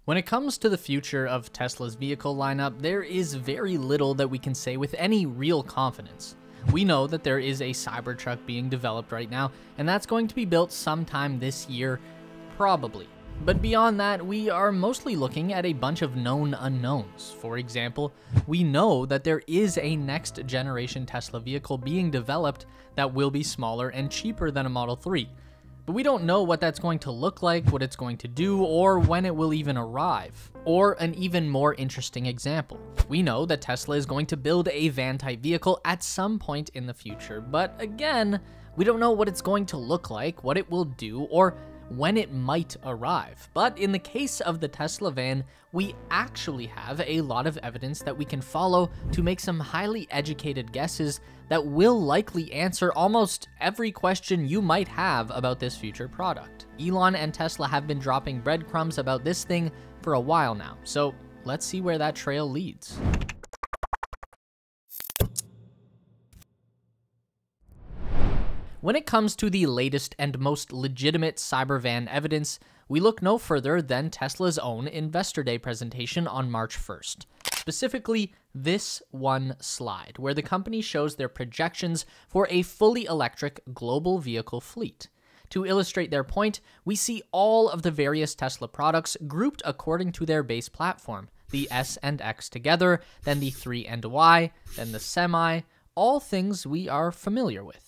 When it comes to the future of Tesla's vehicle lineup, there is very little that we can say with any real confidence. We know that there is a Cybertruck being developed right now, and that's going to be built sometime this year, probably. But beyond that, we are mostly looking at a bunch of known unknowns. For example, we know that there is a next generation Tesla vehicle being developed that will be smaller and cheaper than a Model 3. But we don't know what that's going to look like, what it's going to do, or when it will even arrive. Or an even more interesting example. We know that Tesla is going to build a van-type vehicle at some point in the future, but again, we don't know what it's going to look like, what it will do, or when it might arrive. But in the case of the Tesla van, we actually have a lot of evidence that we can follow to make some highly educated guesses that will likely answer almost every question you might have about this future product. Elon and Tesla have been dropping breadcrumbs about this thing for a while now, so let's see where that trail leads. When it comes to the latest and most legitimate Cybervan evidence, we look no further than Tesla's own Investor Day presentation on March 1st. Specifically, this one slide, where the company shows their projections for a fully electric global vehicle fleet. To illustrate their point, we see all of the various Tesla products grouped according to their base platform, the S and X together, then the 3 and Y, then the Semi, all things we are familiar with.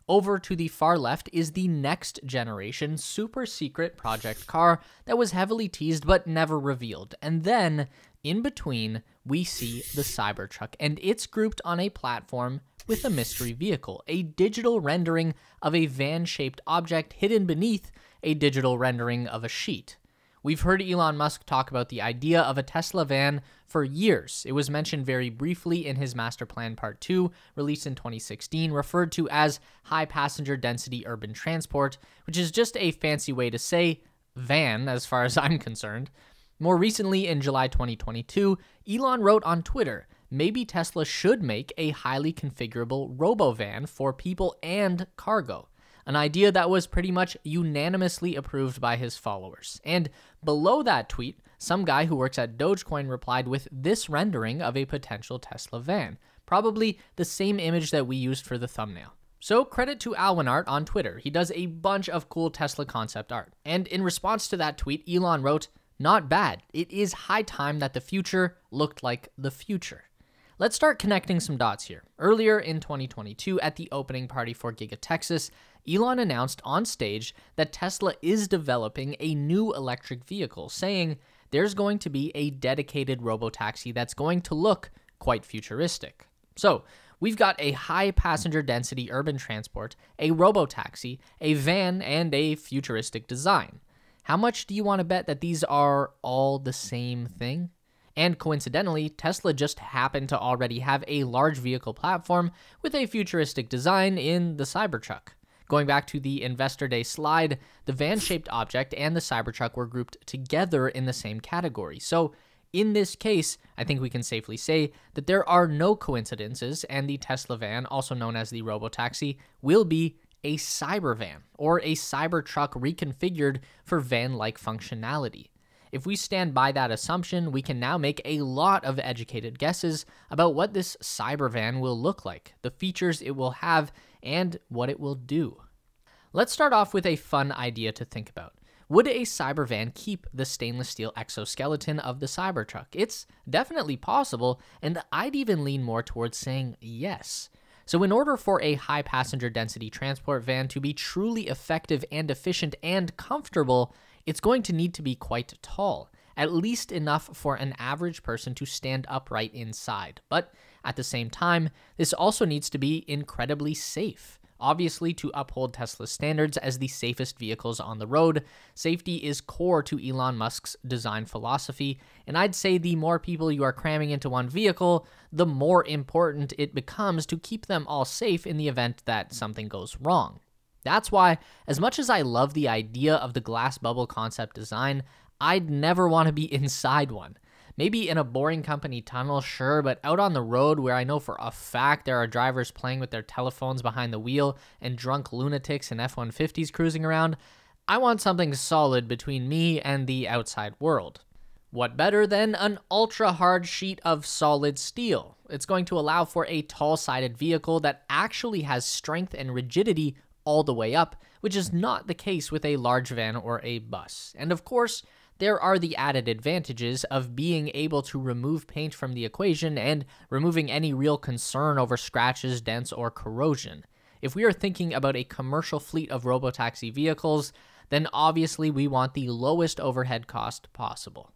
Over to the far left is the next generation super secret project car that was heavily teased but never revealed. And then, in between, we see the Cybertruck, and it's grouped on a platform with a mystery vehicle, a digital rendering of a van-shaped object hidden beneath a digital rendering of a sheet. We've heard Elon Musk talk about the idea of a Tesla van for years. It was mentioned very briefly in his Master Plan Part 2, released in 2016, referred to as high passenger density urban transport, which is just a fancy way to say van as far as I'm concerned. More recently, in July 2022, Elon wrote on Twitter, maybe Tesla should make a highly configurable robo-van for people and cargo. An idea that was pretty much unanimously approved by his followers. And below that tweet, some guy who works at Dogecoin replied with this rendering of a potential Tesla van, probably the same image that we used for the thumbnail. So credit to AlwinArt on Twitter. He does a bunch of cool Tesla concept art. And in response to that tweet, Elon wrote, "Not bad. It is high time that the future looked like the future." Let's start connecting some dots here. Earlier in 2022, at the opening party for Giga Texas, Elon announced on stage that Tesla is developing a new electric vehicle, saying there's going to be a dedicated robotaxi that's going to look quite futuristic. So, we've got a high passenger density urban transport, a robotaxi, a van, and a futuristic design. How much do you want to bet that these are all the same thing? And coincidentally, Tesla just happened to already have a large vehicle platform with a futuristic design in the Cybertruck. Going back to the Investor Day slide, the van-shaped object and the Cybertruck were grouped together in the same category. So in this case, I think we can safely say that there are no coincidences, and the Tesla van, also known as the robotaxi, will be a Cybervan, or a Cybertruck reconfigured for van-like functionality. If we stand by that assumption, we can now make a lot of educated guesses about what this Cybervan will look like, the features it will have, and what it will do. Let's start off with a fun idea to think about. Would a Cybervan keep the stainless steel exoskeleton of the Cybertruck? It's definitely possible, and I'd even lean more towards saying yes. So in order for a high passenger density transport van to be truly effective and efficient and comfortable, it's going to need to be quite tall, at least enough for an average person to stand upright inside. But at the same time, this also needs to be incredibly safe. Obviously, to uphold Tesla's standards as the safest vehicles on the road, safety is core to Elon Musk's design philosophy, and I'd say the more people you are cramming into one vehicle, the more important it becomes to keep them all safe in the event that something goes wrong. That's why, as much as I love the idea of the glass bubble concept design, I'd never want to be inside one. Maybe in a boring company tunnel, sure, but out on the road where I know for a fact there are drivers playing with their telephones behind the wheel and drunk lunatics in F-150s cruising around, I want something solid between me and the outside world. What better than an ultra-hard sheet of solid steel? It's going to allow for a tall-sided vehicle that actually has strength and rigidity all the way up, which is not the case with a large van or a bus. And of course, there are the added advantages of being able to remove paint from the equation and removing any real concern over scratches, dents, or corrosion. If we are thinking about a commercial fleet of robotaxi vehicles, then obviously we want the lowest overhead cost possible.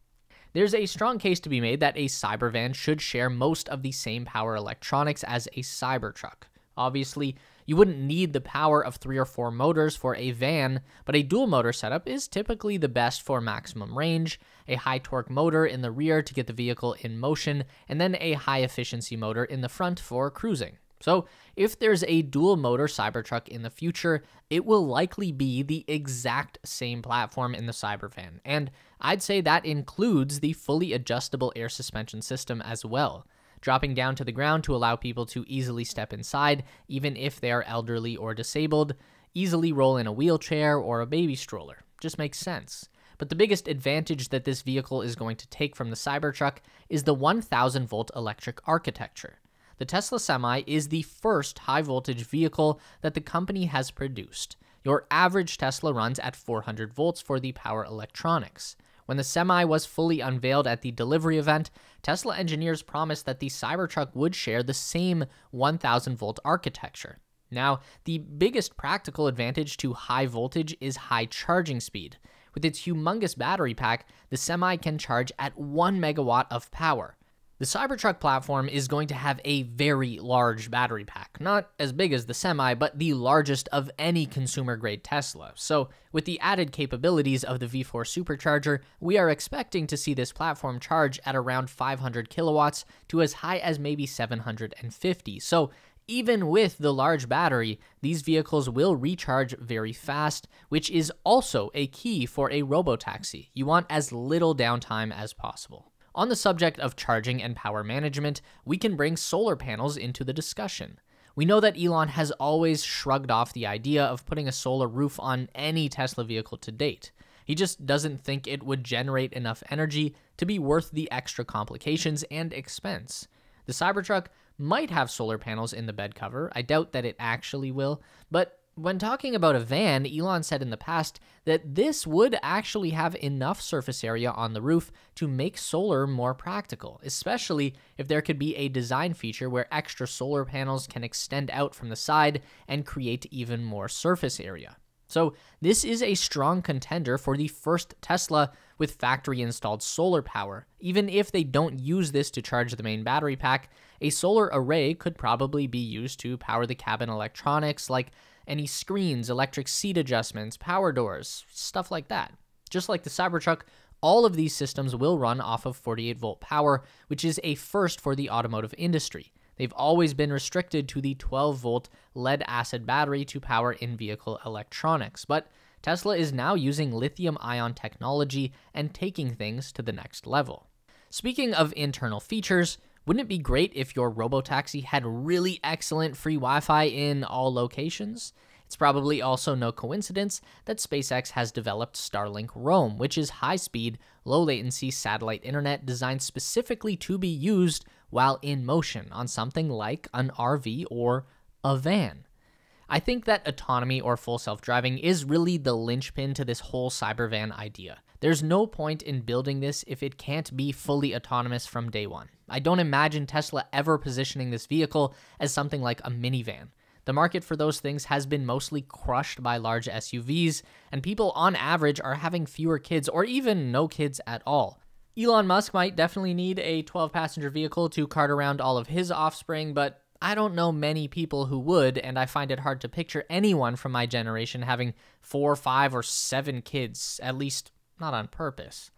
There's a strong case to be made that a Cybervan should share most of the same power electronics as a Cybertruck. Obviously, you wouldn't need the power of 3 or 4 motors for a van, but a dual motor setup is typically the best for maximum range, a high torque motor in the rear to get the vehicle in motion, and then a high efficiency motor in the front for cruising. So if there's a dual motor Cybertruck in the future, it will likely be the exact same platform in the Cybervan, and I'd say that includes the fully adjustable air suspension system as well, dropping down to the ground to allow people to easily step inside, even if they are elderly or disabled, easily roll in a wheelchair or a baby stroller. Just makes sense. But the biggest advantage that this vehicle is going to take from the Cybertruck is the 1000 volt electric architecture. The Tesla Semi is the first high-voltage vehicle that the company has produced. Your average Tesla runs at 400 volts for the power electronics. When the Semi was fully unveiled at the delivery event, Tesla engineers promised that the Cybertruck would share the same 1000 volt architecture. Now, the biggest practical advantage to high voltage is high charging speed. With its humongous battery pack, the Semi can charge at 1 megawatt of power. The Cybertruck platform is going to have a very large battery pack, not as big as the Semi, but the largest of any consumer-grade Tesla. So, with the added capabilities of the V4 supercharger, we are expecting to see this platform charge at around 500 kilowatts to as high as maybe 750. So, even with the large battery, these vehicles will recharge very fast, which is also a key for a robotaxi. You want as little downtime as possible. On the subject of charging and power management, we can bring solar panels into the discussion. We know that Elon has always shrugged off the idea of putting a solar roof on any Tesla vehicle to date. He just doesn't think it would generate enough energy to be worth the extra complications and expense. The Cybertruck might have solar panels in the bed cover. I doubt that it actually will, but when talking about a van, Elon said in the past that this would actually have enough surface area on the roof to make solar more practical, especially if there could be a design feature where extra solar panels can extend out from the side and create even more surface area. So this is a strong contender for the first Tesla with factory-installed solar power. Even if they don't use this to charge the main battery pack, a solar array could probably be used to power the cabin electronics like any screens, electric seat adjustments, power doors, stuff like that. Just like the Cybertruck, all of these systems will run off of 48-volt power, which is a first for the automotive industry. They've always been restricted to the 12-volt lead-acid battery to power in-vehicle electronics, but Tesla is now using lithium-ion technology and taking things to the next level. Speaking of internal features, wouldn't it be great if your robotaxi had really excellent free Wi-Fi in all locations? It's probably also no coincidence that SpaceX has developed Starlink Roam, which is high-speed, low-latency satellite internet designed specifically to be used while in motion on something like an RV or a van. I think that autonomy or full self-driving is really the linchpin to this whole Cybervan idea. There's no point in building this if it can't be fully autonomous from day one. I don't imagine Tesla ever positioning this vehicle as something like a minivan. The market for those things has been mostly crushed by large SUVs, and people on average are having fewer kids or even no kids at all. Elon Musk might definitely need a 12-passenger vehicle to cart around all of his offspring, but I don't know many people who would, and I find it hard to picture anyone from my generation having 4, 5, or 7 kids, at least not on purpose.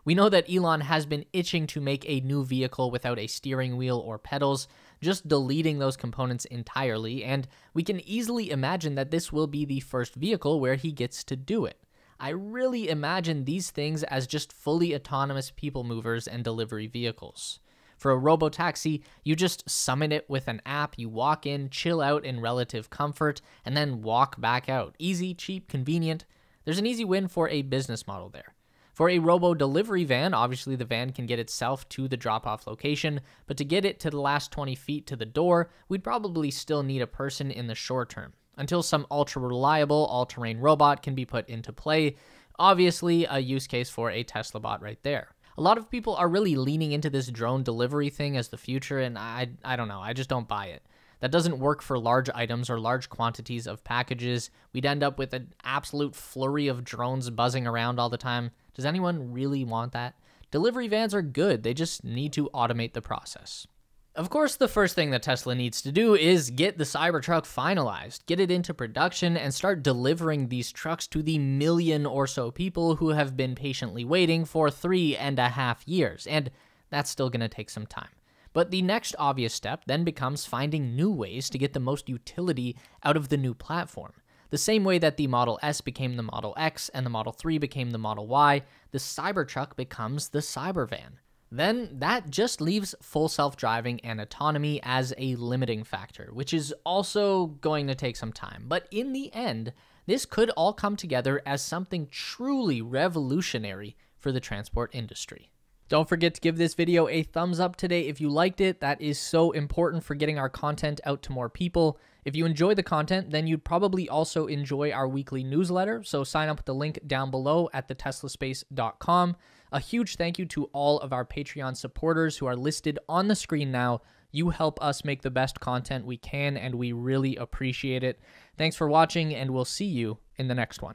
We know that Elon has been itching to make a new vehicle without a steering wheel or pedals, just deleting those components entirely, and we can easily imagine that this will be the first vehicle where he gets to do it. I really imagine these things as just fully autonomous people movers and delivery vehicles. For a robotaxi, you just summon it with an app, you walk in, chill out in relative comfort, and then walk back out. Easy, cheap, convenient. There's an easy win for a business model there. For a robo-delivery van, obviously the van can get itself to the drop-off location, but to get it to the last 20 feet to the door, we'd probably still need a person in the short term, until some ultra-reliable all-terrain robot can be put into play. Obviously, a use case for a Tesla bot right there. A lot of people are really leaning into this drone delivery thing as the future, and I don't know, I just don't buy it. That doesn't work for large items or large quantities of packages. We'd end up with an absolute flurry of drones buzzing around all the time. Does anyone really want that? Delivery vans are good, they just need to automate the process. Of course, the first thing that Tesla needs to do is get the Cybertruck finalized, get it into production, and start delivering these trucks to the million or so people who have been patiently waiting for 3.5 years, and that's still going to take some time. But the next obvious step then becomes finding new ways to get the most utility out of the new platform. The same way that the Model S became the Model X and the Model 3 became the Model Y, the Cybertruck becomes the Cybervan. Then that just leaves full self-driving and autonomy as a limiting factor, which is also going to take some time. But in the end, this could all come together as something truly revolutionary for the transport industry. Don't forget to give this video a thumbs up today if you liked it. That is so important for getting our content out to more people. If you enjoy the content, then you'd probably also enjoy our weekly newsletter, so sign up with the link down below at theteslaspace.com. A huge thank you to all of our Patreon supporters who are listed on the screen now. You help us make the best content we can, and we really appreciate it. Thanks for watching, and we'll see you in the next one.